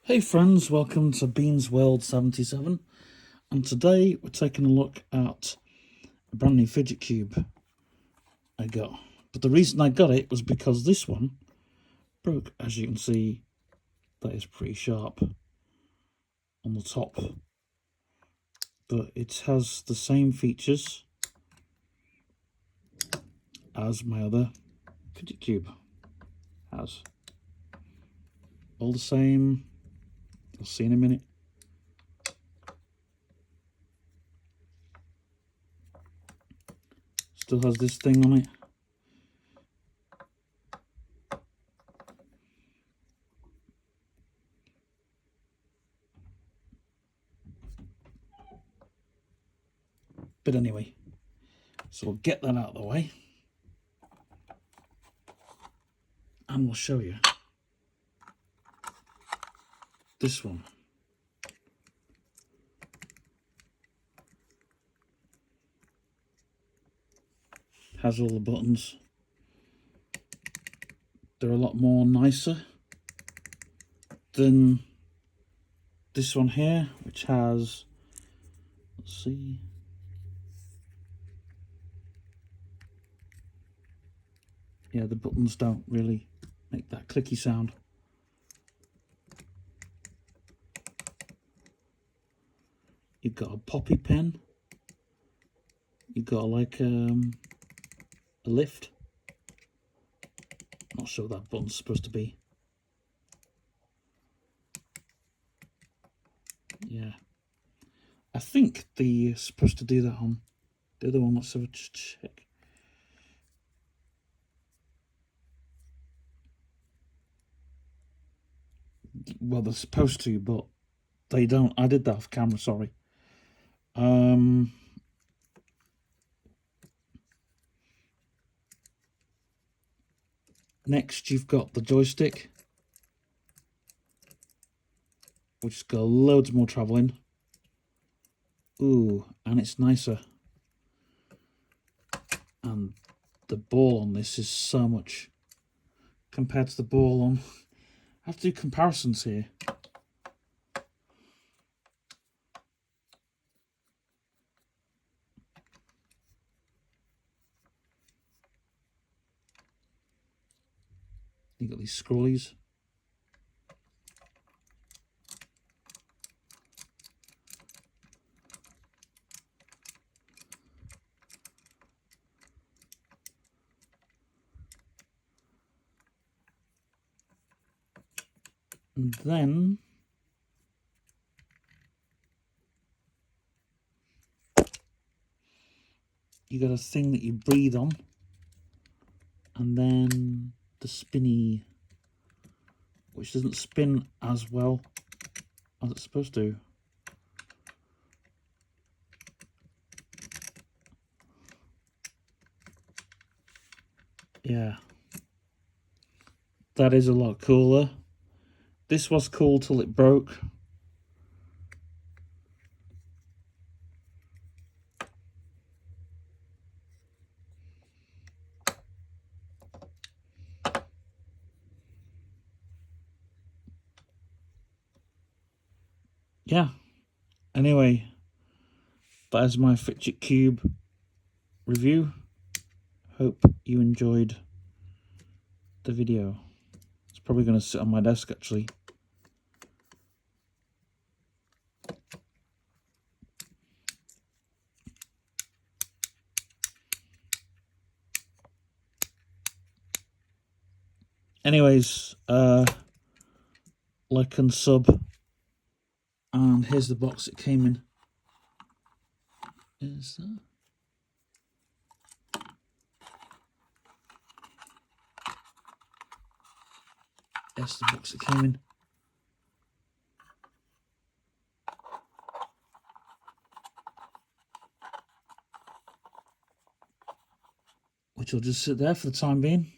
Hey friends, welcome to Beans World 77, and today we're taking a look at a brand new fidget cube I got. But the reason I got it was because this one broke. As you can see, that is pretty sharp on the top, but it has the same features as my other fidget cube has. All the same. You'll see in a minute. Still has this thing on it. But anyway, so we'll get that out of the way and we'll show you this one. Has all the buttons. They're a lot more nicer than this one here, which has, let's see, yeah, the buttons don't really make that clicky sound. You've got a poppy pen. You've got like a lift. Not sure what that button's supposed to be. Yeah, I think they're supposed to do that on the other one. Let's have a check. Well, they're supposed to, but they don't. I did that off camera, sorry. Next, you've got the joystick, which has got loads more travelling. Ooh, and it's nicer. And the ball on this is so much compared to the ball on. I have to do comparisons here. You got these scrollies. And then you got a thing that you breathe on, and then the spinny, which doesn't spin as well as it's supposed to. Yeah, that is a lot cooler. This was cool till it broke. Yeah, anyway, that is my Fidget Cube review. Hope you enjoyed the video. It's probably going to sit on my desk actually. Anyways, like and sub, and here's the box it came in. Is that? That's the box it came in. Which will just sit there for the time being.